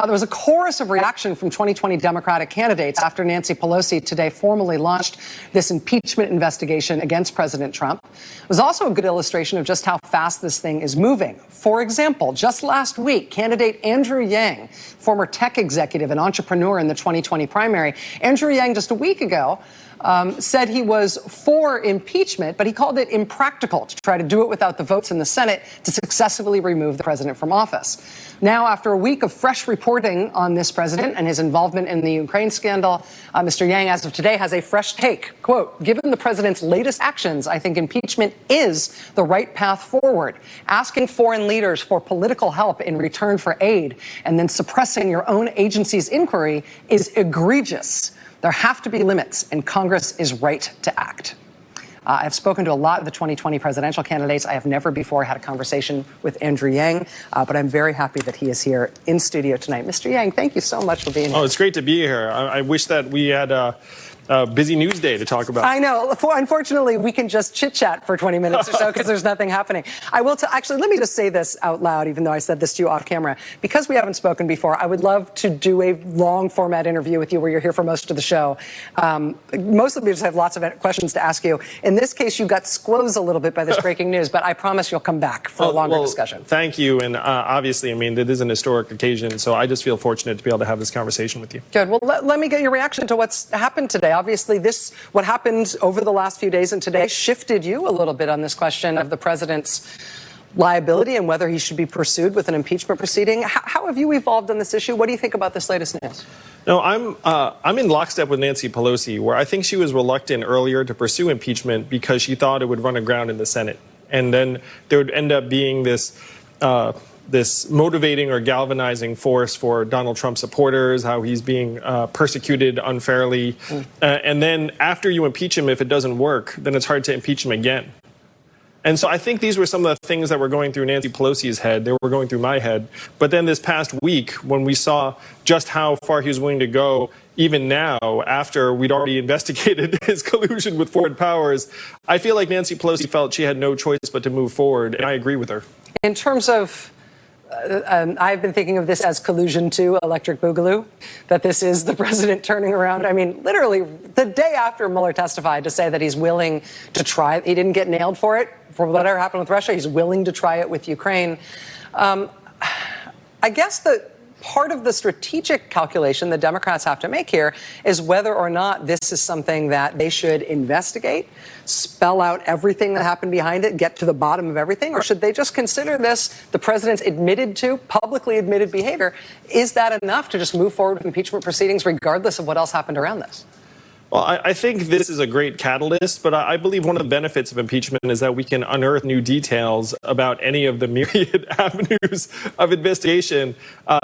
There was a chorus of reaction from 2020 Democratic candidates after Nancy Pelosi today formally launched this impeachment investigation against President Trump. It was also a good illustration of just how fast this thing is moving. For example, just last week, candidate Andrew Yang, former tech executive and entrepreneur in the 2020 primary, Andrew Yang just a week ago said he was for impeachment, but he called it impractical to try to do it without the votes in the Senate to successfully remove the president from office. Now, after a week of fresh reporting on this president and his involvement in the Ukraine scandal, Mr. Yang, as of today, has a fresh take. Quote, given the president's latest actions, I think impeachment is the right path forward. Asking foreign leaders for political help in return for aid and then suppressing your own agency's inquiry is egregious. There have to be limits, and Congress is right to act. I've spoken to a lot of the 2020 presidential candidates. I have never before had a conversation with Andrew Yang, but I'm very happy that he is here in studio tonight. Mr. Yang, thank you so much for being here. Oh, it's great to be here. I wish that we had a busy news day to talk about. I know. Unfortunately, we can just chit-chat for 20 minutes or so because there's nothing happening. I will actually, let me just say this out loud, even though I said this to you off camera. Because we haven't spoken before, I would love to do a long-format interview with you where you're here for most of the show. Most of me just have lots of questions to ask you. In this case, you got squoze a little bit by this breaking news, but I promise you'll come back for a longer discussion. Thank you. And obviously, I mean, it is an historic occasion, so I just feel fortunate to be able to have this conversation with you. Good. Well, let me get your reaction to what's happened today. Obviously, what happened over the last few days and today shifted you a little bit on this question of the president's liability and whether he should be pursued with an impeachment proceeding. How have you evolved on this issue? What do you think about this latest news? No, I'm in lockstep with Nancy Pelosi, where I think she was reluctant earlier to pursue impeachment because she thought it would run aground in the Senate. And then there would end up being this motivating or galvanizing force for Donald Trump supporters, how he's being persecuted unfairly. And then after you impeach him, if it doesn't work, then it's hard to impeach him again. And so I think these were some of the things that were going through Nancy Pelosi's head. They were going through my head. But then this past week, when we saw just how far he was willing to go, even now, after we'd already investigated his collusion with foreign powers, I feel like Nancy Pelosi felt she had no choice but to move forward. And I agree with her. In terms of I've been thinking of this as collusion to Electric Boogaloo, that this is the president turning around. I mean, literally the day after Mueller testified to say that he's willing to try, he didn't get nailed for it, for whatever happened with Russia, he's willing to try it with Ukraine. I guess that part of the strategic calculation the Democrats have to make here is whether or not this is something that they should investigate, spell out everything that happened behind it, get to the bottom of everything, or should they just consider this the president's publicly admitted behavior? Is that enough to just move forward with impeachment proceedings regardless of what else happened around this? Well, I think this is a great catalyst, but I believe one of the benefits of impeachment is that we can unearth new details about any of the myriad avenues of investigation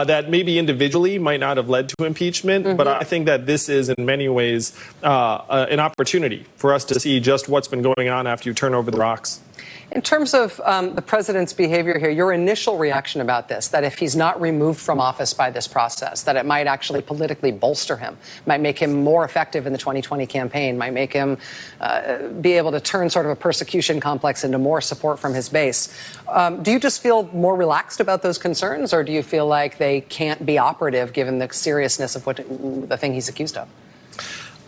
that maybe individually might not have led to impeachment. But I think that this is in many ways an opportunity for us to see just what's been going on after you turn over the rocks. In terms of the president's behavior here, your initial reaction about this, that if he's not removed from office by this process, that it might actually politically bolster him, might make him more effective in the 2020 campaign, might make him be able to turn sort of a persecution complex into more support from his base. Do you just feel more relaxed about those concerns, or do you feel like they can't be operative given the seriousness of the thing he's accused of?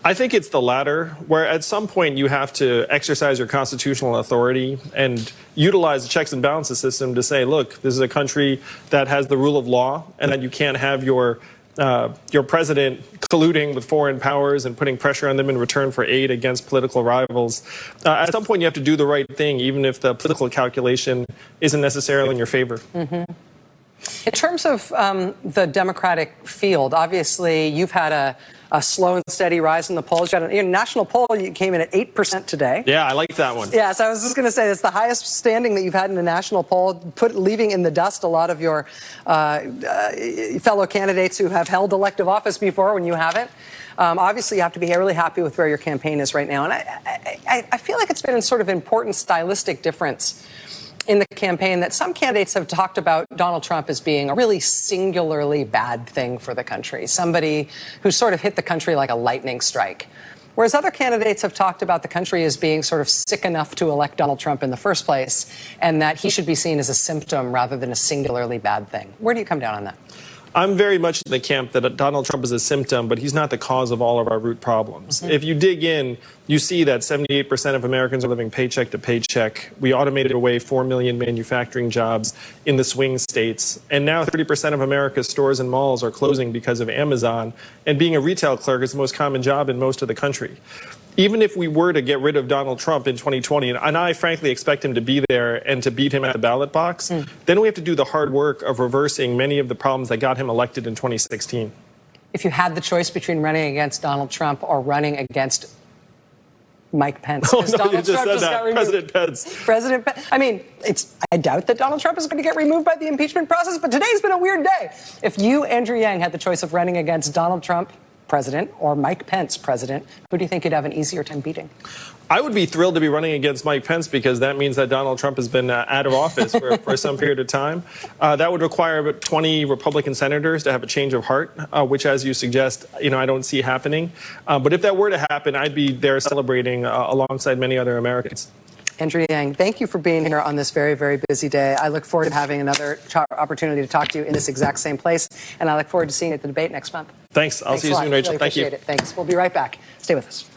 I think it's the latter, where at some point you have to exercise your constitutional authority and utilize the checks and balances system to say, look, this is a country that has the rule of law, and that you can't have your president colluding with foreign powers and putting pressure on them in return for aid against political rivals. At some point, you have to do the right thing, even if the political calculation isn't necessarily in your favor. In terms of the Democratic field, obviously, you've had a slow and steady rise in the polls. You had a national poll, you came in at 8% today. Yeah, I like that one. Yeah, so I was just going to say it's the highest standing that you've had in a national poll, leaving in the dust a lot of your fellow candidates who have held elective office before when you haven't. Obviously, you have to be really happy with where your campaign is right now. And I feel like it's been a sort of important stylistic difference in the campaign that some candidates have talked about Donald Trump as being a really singularly bad thing for the country, somebody who sort of hit the country like a lightning strike. Whereas other candidates have talked about the country as being sort of sick enough to elect Donald Trump in the first place, and that he should be seen as a symptom rather than a singularly bad thing. Where do you come down on that? I'm very much in the camp that Donald Trump is a symptom, but he's not the cause of all of our root problems. If you dig in, you see that 78% of Americans are living paycheck to paycheck. We automated away 4 million manufacturing jobs in the swing states. And now 30% of America's stores and malls are closing because of Amazon. And being a retail clerk is the most common job in most of the country. Even if we were to get rid of Donald Trump in 2020, and I frankly expect him to be there and to beat him at the ballot box, then we have to do the hard work of reversing many of the problems that got him elected in 2016. If you had the choice between running against Donald Trump or running against Mike Pence, Oh, no, Donald you just Trump said just got that. removed. President Pence. I mean, I doubt that Donald Trump is going to get removed by the impeachment process, but today's been a weird day. If you, Andrew Yang, had the choice of running against Donald Trump, president, or Mike Pence, president, who do you think you'd have an easier time beating? I would be thrilled to be running against Mike Pence because that means that Donald Trump has been out of office for some period of time. That would require about 20 Republican senators to have a change of heart, which, as you suggest, I don't see happening. But if that were to happen, I'd be there celebrating alongside many other Americans. Andrew Yang, thank you for being here on this very, very busy day. I look forward to having another opportunity to talk to you in this exact same place, and I look forward to seeing you at the debate next month. Thanks. I'll see you soon, Rachel. Really Thank you. Appreciate it. Thanks. We'll be right back. Stay with us.